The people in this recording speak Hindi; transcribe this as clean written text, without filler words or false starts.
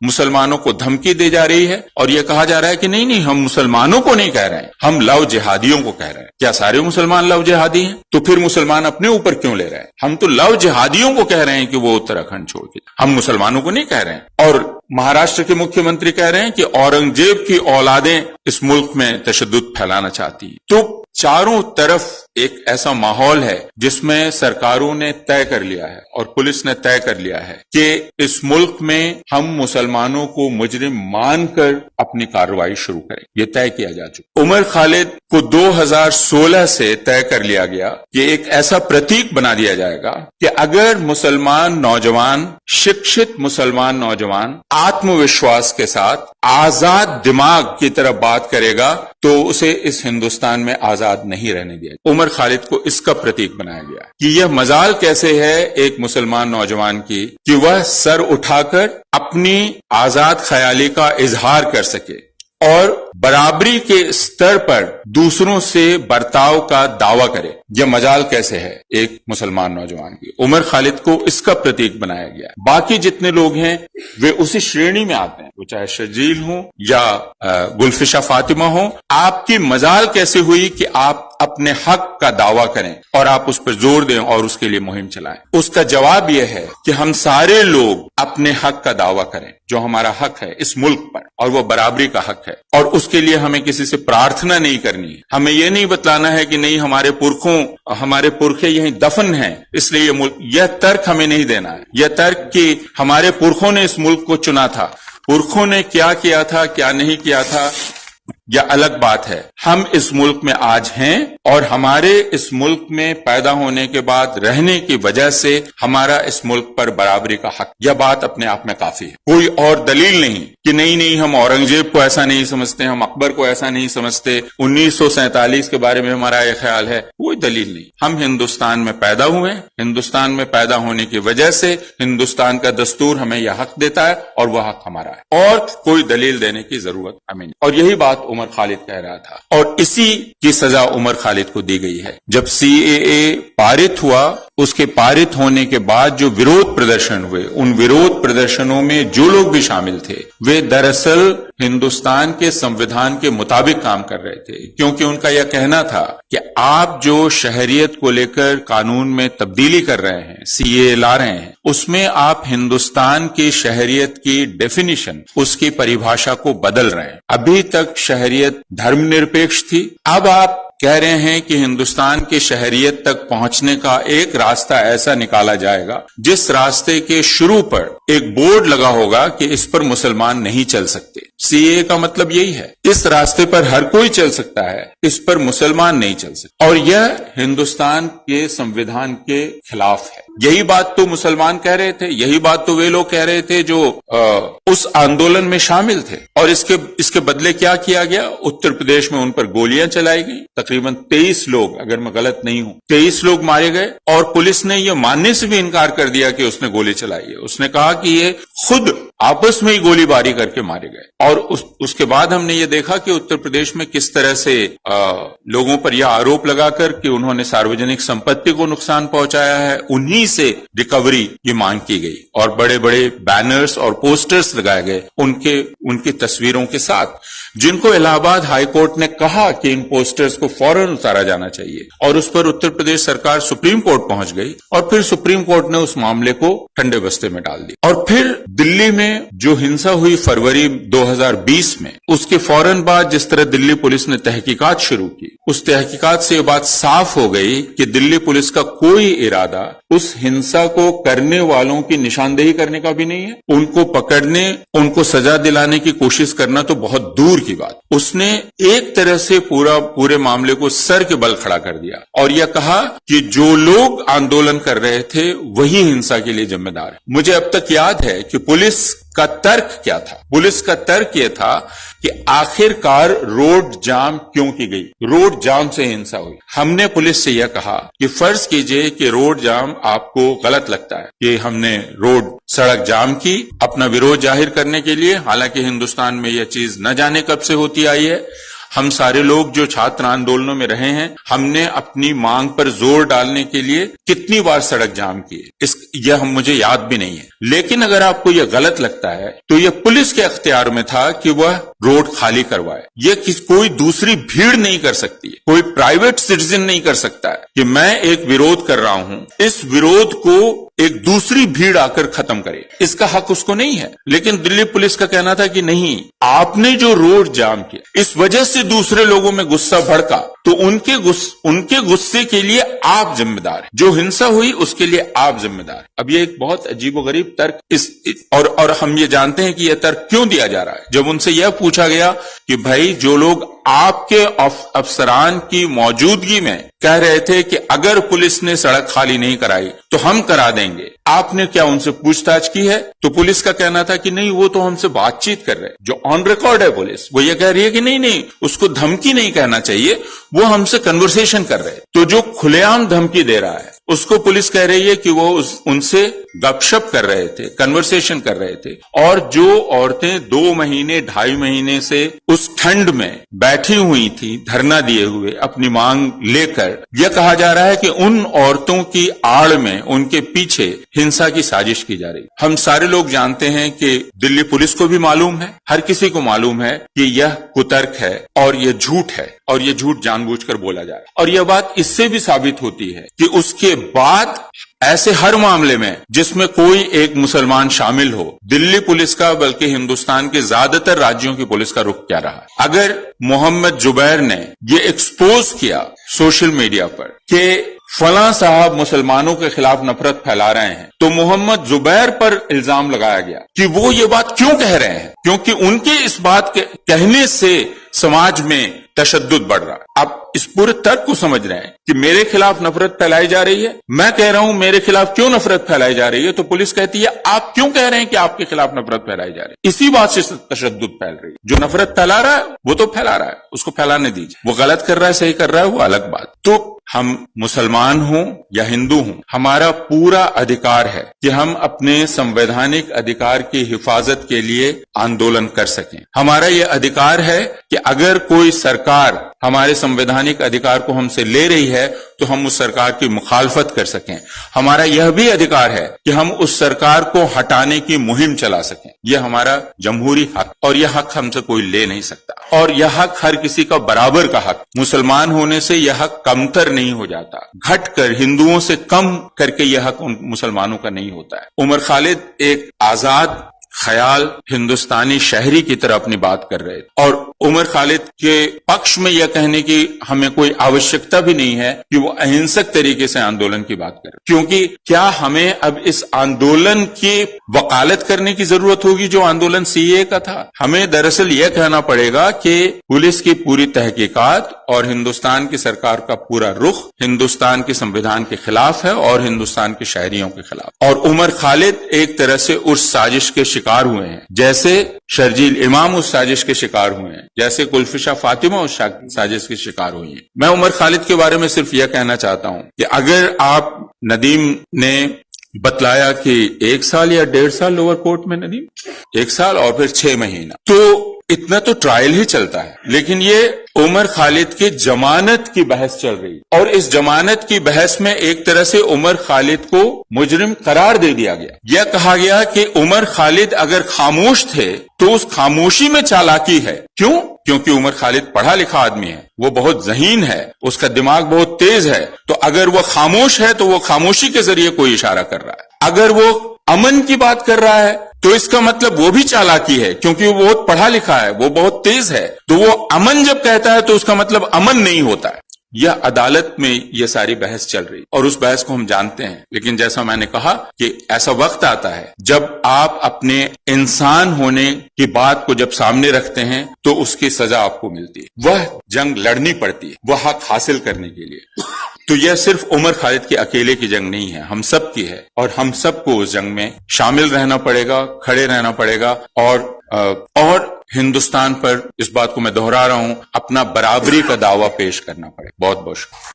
मुसलमानों को धमकी दी जा रही है और यह कहा जा रहा है कि नहीं नहीं, हम मुसलमानों को नहीं कह रहे हैं, हम लव जिहादियों को कह रहे हैं। क्या सारे मुसलमान लव जिहादी हैं? तो फिर मुसलमान अपने ऊपर क्यों ले रहे हैं? हम तो लव जिहादियों को कह रहे हैं कि वो उत्तराखंड छोड़ के, हम मुसलमानों को नहीं कह रहे हैं। और महाराष्ट्र के मुख्यमंत्री कह रहे हैं कि औरंगजेब की औलादें इस मुल्क में तशद्दुद फैलाना चाहती है। तो चारों तरफ एक ऐसा माहौल है जिसमें सरकारों ने तय कर लिया है और पुलिस ने तय कर लिया है कि इस मुल्क में हम मुसलमानों को मुजरिम मानकर अपनी कार्रवाई शुरू करें। यह तय किया जा चुका। उमर खालिद को 2016 से तय कर लिया गया कि एक ऐसा प्रतीक बना दिया जाएगा कि अगर मुसलमान नौजवान, शिक्षित मुसलमान नौजवान आत्मविश्वास के साथ आजाद दिमाग की तरफ बात करेगा तो उसे इस हिंदुस्तान में आजाद नहीं रहने दिया। उमर खालिद को इसका प्रतीक बनाया गया कि यह मजाल कैसे है एक मुसलमान नौजवान की कि वह सर उठाकर अपनी आजाद ख्याली का इजहार कर सके और बराबरी के स्तर पर दूसरों से बर्ताव का दावा करे। यह मजाल कैसे है एक मुसलमान नौजवान की? उमर खालिद को इसका प्रतीक बनाया गया। बाकी जितने लोग हैं वे उसी श्रेणी में आते हैं, वो चाहे शर्जील हो या गुलफिशा फातिमा हो। आपकी मजाल कैसे हुई कि आप अपने हक का दावा करें और आप उस पर जोर दें और उसके लिए मुहिम चलाएं? उसका जवाब यह है कि हम सारे लोग अपने हक का दावा करें, जो हमारा हक है इस मुल्क पर, और वो बराबरी का हक है। और उसके लिए हमें किसी से प्रार्थना नहीं करनी है। हमें यह नहीं बतलाना है कि नहीं हमारे पुरखे यहीं दफन हैं इसलिए ये मुल्क, यह तर्क हमें नहीं देना है। यह तर्क कि हमारे पुरखों ने इस मुल्क को चुना था, पुरखों ने क्या किया था क्या नहीं किया था, यह अलग बात है। हम इस मुल्क में आज हैं और हमारे इस मुल्क में पैदा होने के बाद रहने की वजह से हमारा इस मुल्क पर बराबरी का हक, यह बात अपने आप में काफी है। कोई और दलील नहीं कि नहीं हम औरंगजेब को ऐसा नहीं समझते, हम अकबर को ऐसा नहीं समझते, 1947 के बारे में हमारा यह ख्याल है, कोई दलील नहीं। हम हिंदुस्तान में पैदा हुए, हिंदुस्तान में पैदा होने की वजह से हिंदुस्तान का दस्तूर हमें यह हक देता है और वह हक हमारा है और कोई दलील देने की जरूरत हमें नहीं। और यही बात उमर खालिद कह रहा था और इसी की सजा उमर खालिद को दी गई है। जब CAA पारित हुआ, उसके पारित होने के बाद जो विरोध प्रदर्शन हुए, उन विरोध प्रदर्शनों में जो लोग भी शामिल थे वे दरअसल हिंदुस्तान के संविधान के मुताबिक काम कर रहे थे, क्योंकि उनका यह कहना था कि आप जो शहरियत को लेकर कानून में तब्दीली कर रहे हैं, CAA ला रहे हैं, उसमें आप हिंदुस्तान की शहरियत की डेफिनेशन, उसकी परिभाषा को बदल रहे हैं। अभी तक शहरियत धर्मनिरपेक्ष थी, अब आप कह रहे हैं कि हिंदुस्तान की शहरियत तक पहुंचने का एक रास्ता ऐसा निकाला जाएगा जिस रास्ते के शुरू पर एक बोर्ड लगा होगा कि इस पर मुसलमान नहीं चल सकते। CAA का मतलब यही है, इस रास्ते पर हर कोई चल सकता है, इस पर मुसलमान नहीं चल सकते, और यह हिंदुस्तान के संविधान के खिलाफ है। यही बात तो मुसलमान कह रहे थे, यही बात तो वे लोग कह रहे थे जो उस आंदोलन में शामिल थे। और इसके बदले क्या किया गया? उत्तर प्रदेश में उन पर गोलियां चलाई गई, तकरीबन 23 लोग, अगर मैं गलत नहीं हूं, 23 लोग मारे गए और पुलिस ने यह मानने से भी इनकार कर दिया कि उसने गोली चलाई है। उसने कहा कि ये खुद आपस में ही गोलीबारी करके मारे गए। और उसके बाद हमने ये देखा कि उत्तर प्रदेश में किस तरह से लोगों पर यह आरोप लगाकर कि उन्होंने सार्वजनिक संपत्ति को नुकसान पहुंचाया है, उन्हीं से रिकवरी की मांग की गई और बड़े बड़े बैनर्स और पोस्टर्स लगाए गए उनकी तस्वीरों के साथ, जिनको इलाहाबाद हाईकोर्ट ने कहा कि इन पोस्टर्स को फौरन उतारा जाना चाहिए। और उस पर उत्तर प्रदेश सरकार सुप्रीम कोर्ट पहुंच गई और फिर सुप्रीम कोर्ट ने उस मामले को ठंडे बस्ते में डाल दिया। और फिर दिल्ली में जो हिंसा हुई फरवरी 2020 में, उसके फौरन बाद जिस तरह दिल्ली पुलिस ने तहकीकात शुरू की, उस तहकीकात से ये बात साफ हो गई कि दिल्ली पुलिस का कोई इरादा उस हिंसा को करने वालों की निशानदेही करने का भी नहीं है। उनको पकड़ने, उनको सजा दिलाने की कोशिश करना तो बहुत दूर की बात। उसने एक तरह से पूरे मामले को सर के बल खड़ा कर दिया और यह कहा कि जो लोग आंदोलन कर रहे थे वही हिंसा के लिए जिम्मेदार है। मुझे अब तक याद है कि पुलिस का तर्क क्या था। पुलिस का तर्क यह था कि आखिरकार रोड जाम क्यों की गई, रोड जाम से हिंसा हुई। हमने पुलिस से यह कहा कि फर्ज कीजिए कि रोड जाम आपको गलत लगता है कि हमने सड़क जाम की अपना विरोध जाहिर करने के लिए, हालांकि हिंदुस्तान में यह चीज न जाने कब से होती आई है। हम सारे लोग जो छात्र आंदोलनों में रहे हैं, हमने अपनी मांग पर जोर डालने के लिए कितनी बार सड़क जाम किए, यह मुझे याद भी नहीं है। लेकिन अगर आपको यह गलत लगता है तो यह पुलिस के अख्तियार में था कि वह रोड खाली करवाए। यह कोई दूसरी भीड़ नहीं कर सकती है, कोई प्राइवेट सिटीजन नहीं कर सकता है कि मैं एक विरोध कर रहा हूं, इस विरोध को एक दूसरी भीड़ आकर खत्म करे, इसका हक उसको नहीं है। लेकिन दिल्ली पुलिस का कहना था कि नहीं, आपने जो रोड जाम किया इस वजह से दूसरे लोगों में गुस्सा भड़का, तो उनके गुस्से के लिए आप जिम्मेदार हैं, जो हिंसा हुई उसके लिए आप जिम्मेदार हैं। अब ये एक बहुत अजीबोगरीब तर्क और हम ये जानते हैं कि यह तर्क क्यों दिया जा रहा है। जब उनसे यह पूछा गया कि भाई जो लोग आपके अफसरान की मौजूदगी में कह रहे थे कि अगर पुलिस ने सड़क खाली नहीं कराई तो हम करा देंगे, आपने क्या उनसे पूछताछ की है? तो पुलिस का कहना था कि नहीं, वो तो हमसे बातचीत कर रहे हैं। जो ऑन रिकॉर्ड है पुलिस, वो ये कह रही है कि नहीं, उसको धमकी नहीं कहना चाहिए, वो हमसे कन्वर्सेशन कर रहे हैं। तो जो खुलेआम धमकी दे रहा है उसको पुलिस कह रही है कि वो उनसे गपशप कर रहे थे, कन्वर्सेशन कर रहे थे। और जो औरतें 2 महीने 2.5 महीने से उस ठंड में बैठी हुई थी धरना दिए हुए अपनी मांग लेकर, यह कहा जा रहा है कि उन औरतों की आड़ में, उनके पीछे हिंसा की साजिश की जा रही। हम सारे लोग जानते हैं कि दिल्ली पुलिस को भी मालूम है, हर किसी को मालूम है कि यह कुतर्क है और यह झूठ है, और यह झूठ जानबूझकर बोला जा रहा है। और यह बात इससे भी साबित होती है कि उसके बाद ऐसे हर मामले में जिसमें कोई एक मुसलमान शामिल हो, दिल्ली पुलिस का बल्कि हिंदुस्तान के ज्यादातर राज्यों की पुलिस का रुख क्या रहा। अगर मोहम्मद जुबैर ने ये एक्सपोज किया सोशल मीडिया पर कि फलां साहब मुसलमानों के खिलाफ नफरत फैला रहे हैं, तो मोहम्मद जुबैर पर इल्जाम लगाया गया कि वो ये बात क्यों कह रहे हैं, क्योंकि उनके इस बात के कहने से समाज में तशद्दुद बढ़ रहा है। आप इस पूरे तर्क को समझ रहे हैं कि मेरे खिलाफ नफरत फैलाई जा रही है, मैं कह रहा हूं मेरे खिलाफ क्यों नफरत फैलाई जा रही है, तो पुलिस कहती है आप क्यों कह रहे हैं कि आपके खिलाफ नफरत फैलाई जा रही है, इसी बात से तशद्दुद फैल रही है। जो नफरत फैला रहा है वो तो फैला रहा है, उसको फैलाने दीजिए। वो गलत कर रहा है, सही कर रहा है, वो अलग बात। तो हम मुसलमान हों या हिंदू हों, हमारा पूरा अधिकार है कि हम अपने संवैधानिक अधिकार की हिफाजत के लिए आंदोलन कर सकें। हमारा यह अधिकार है कि अगर कोई सरकार हमारे संवैधानिक अधिकार को हमसे ले रही है तो हम उस सरकार की मुखालफत कर सकें। हमारा यह भी अधिकार है कि हम उस सरकार को हटाने की मुहिम चला सकें। यह हमारा जमहूरी हक, और यह हक हमसे कोई ले नहीं सकता। और यह हक हर किसी का बराबर का हक, मुसलमान होने से यह हक कमतर नहीं हो जाता, घटकर हिंदुओं से कम करके यह हक उन मुसलमानों का नहीं होता है। उमर खालिद एक आजाद ख्याल हिंदुस्तानी शहरी की तरह अपनी बात कर रहे थे, और उमर खालिद के पक्ष में यह कहने की हमें कोई आवश्यकता भी नहीं है कि वो अहिंसक तरीके से आंदोलन की बात करें, क्योंकि क्या हमें अब इस आंदोलन की वकालत करने की जरूरत होगी जो आंदोलन सीए का था। हमें दरअसल यह कहना पड़ेगा कि पुलिस की पूरी तहकीकात और हिंदुस्तान की सरकार का पूरा रुख हिंदुस्तान के संविधान के खिलाफ है और हिंदुस्तान के शहरियों के खिलाफ। और उमर खालिद एक तरह से उस साजिश के शिकार हुए हैं, जैसे शर्जील इमाम उस साजिश के शिकार हुए हैं, जैसे कुल्फिशा फातिमा उस साजिश के शिकार हुई हैं। मैं उमर खालिद के बारे में सिर्फ यह कहना चाहता हूं कि अगर आप, नदीम ने बतलाया कि 1 साल या 1.5 साल लोअर कोर्ट में, नदीम 1 साल और फिर 6 महीना, तो इतना तो ट्रायल ही चलता है। लेकिन ये उमर खालिद की जमानत की बहस चल रही, और इस जमानत की बहस में एक तरह से उमर खालिद को मुजरिम करार दे दिया गया। यह कहा गया कि उमर खालिद अगर खामोश थे तो उस खामोशी में चालाकी है। क्यों? क्योंकि उमर खालिद पढ़ा लिखा आदमी है, वो बहुत ज़हीन है, उसका दिमाग बहुत तेज है। तो अगर वो खामोश है तो वो खामोशी के जरिए कोई इशारा कर रहा है। अगर वो अमन की बात कर रहा है तो इसका मतलब वो भी चालाकी है, क्योंकि वो बहुत पढ़ा लिखा है, वो बहुत तेज है। तो वो अमन जब कहता है तो उसका मतलब अमन नहीं होता है। यह अदालत में यह सारी बहस चल रही, और उस बहस को हम जानते हैं। लेकिन जैसा मैंने कहा कि ऐसा वक्त आता है जब आप अपने इंसान होने की बात को जब सामने रखते हैं तो उसकी सजा आपको मिलती है। वह जंग लड़नी पड़ती है, वह हक हासिल करने के लिए। तो यह सिर्फ उमर खालिद की अकेले की जंग नहीं है, हम सब की है, और हम सबको उस जंग में शामिल रहना पड़ेगा, खड़े रहना पड़ेगा, और हिंदुस्तान पर, इस बात को मैं दोहरा रहा हूं, अपना बराबरी का दावा पेश करना पड़ेगा। बहुत बहुत शुक्रिया।